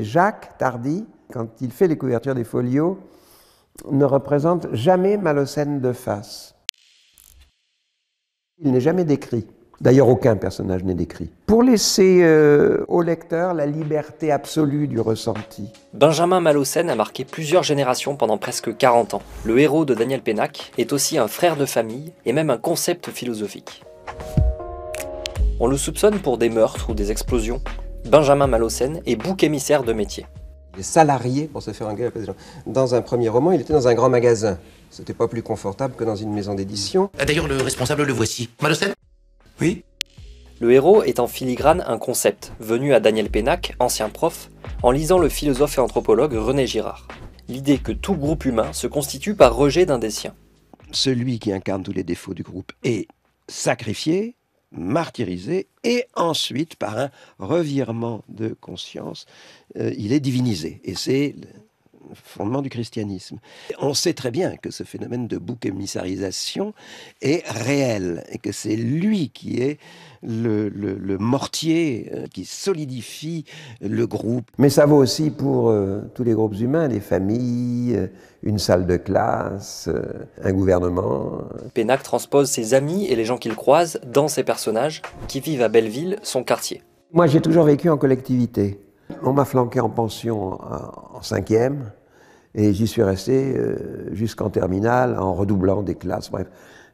Jacques Tardy, quand il fait les couvertures des folios, ne représente jamais Malocène de face. Il n'est jamais décrit. D'ailleurs, aucun personnage n'est décrit. Pour laisser au lecteur la liberté absolue du ressenti. Benjamin Malocène a marqué plusieurs générations pendant presque 40 ans. Le héros de Daniel Pénac est aussi un frère de famille et même un concept philosophique. On le soupçonne pour des meurtres ou des explosions. Benjamin Malocène est bouc émissaire de métier. Il est salarié pour se faire engueuler avec les gens. Dans un premier roman, il était dans un grand magasin. C'était pas plus confortable que dans une maison d'édition. D'ailleurs, le responsable, le voici. Malocène ? Oui. Le héros est en filigrane un concept, venu à Daniel Pénac, ancien prof, en lisant le philosophe et anthropologue René Girard. L'idée que tout groupe humain se constitue par rejet d'un des siens. Celui qui incarne tous les défauts du groupe est sacrifié, martyrisé, et ensuite, par un revirement de conscience, il est divinisé. Et c'est le fondement du christianisme. On sait très bien que ce phénomène de bouc émissarisation est réel, et que c'est lui qui est le mortier qui solidifie le groupe. Mais ça vaut aussi pour tous les groupes humains, les familles, une salle de classe, un gouvernement. Pénac transpose ses amis et les gens qu'il croise dans ses personnages qui vivent à Belleville, son quartier. Moi, j'ai toujours vécu en collectivité. On m'a flanqué en pension en 5e et j'y suis resté jusqu'en terminale en redoublant des classes. Bref,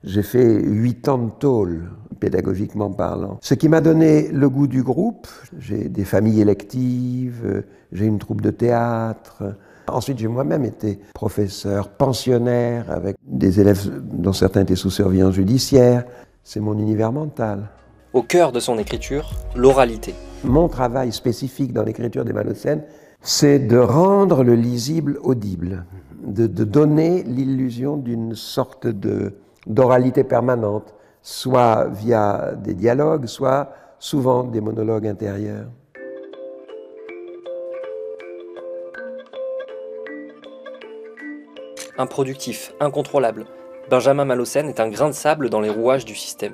j'ai fait 8 ans de tôle, pédagogiquement parlant. Ce qui m'a donné le goût du groupe. J'ai des familles électives, j'ai une troupe de théâtre. Ensuite, j'ai moi-même été professeur pensionnaire avec des élèves dont certains étaient sous surveillance judiciaire. C'est mon univers mental. Au cœur de son écriture, l'oralité. Mon travail spécifique dans l'écriture des Malocènes, c'est de rendre le lisible audible, de donner l'illusion d'une sorte d'oralité permanente, soit via des dialogues, soit souvent des monologues intérieurs. Improductif, incontrôlable, Benjamin Malocène est un grain de sable dans les rouages du système.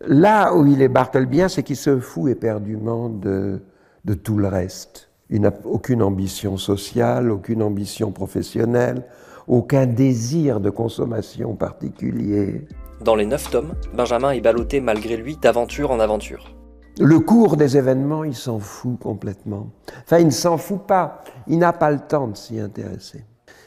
Là où il est barthelbien, c'est qu'il se fout éperdument de tout le reste. Il n'a aucune ambition sociale, aucune ambition professionnelle, aucun désir de consommation particulier. Dans les 9 tomes, Benjamin est ballotté malgré lui d'aventure en aventure. Le cours des événements, il s'en fout complètement. Enfin, il ne s'en fout pas. Il n'a pas le temps de s'y intéresser.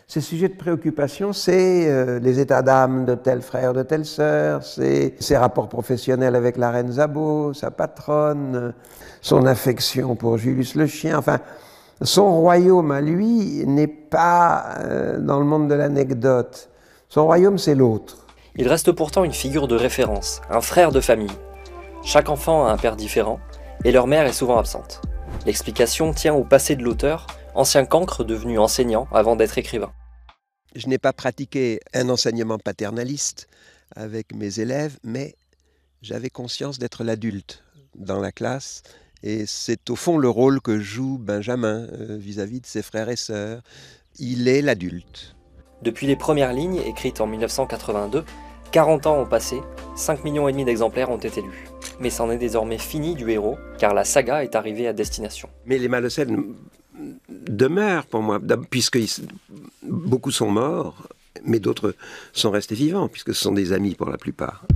Ses sujets de préoccupation, c'est les états d'âme de tel frère, de telle sœur, c'est ses rapports professionnels avec la reine Zabo, sa patronne, son affection pour Julius le chien. Enfin, son royaume à lui n'est pas dans le monde de l'anecdote. Son royaume, c'est l'autre. Il reste pourtant une figure de référence, un frère de famille. Chaque enfant a un père différent, et leur mère est souvent absente. L'explication tient au passé de l'auteur, ancien cancre devenu enseignant avant d'être écrivain. Je n'ai pas pratiqué un enseignement paternaliste avec mes élèves, mais j'avais conscience d'être l'adulte dans la classe. Et c'est au fond le rôle que joue Benjamin vis-à-vis de ses frères et sœurs. Il est l'adulte. Depuis les premières lignes, écrites en 1982, 40 ans ont passé, 5,5 millions d'exemplaires ont été lus. Mais c'en est désormais fini du héros, car la saga est arrivée à destination. Mais les Malocènes demeurent pour moi, puisque beaucoup sont morts, mais d'autres sont restés vivants, puisque ce sont des amis pour la plupart.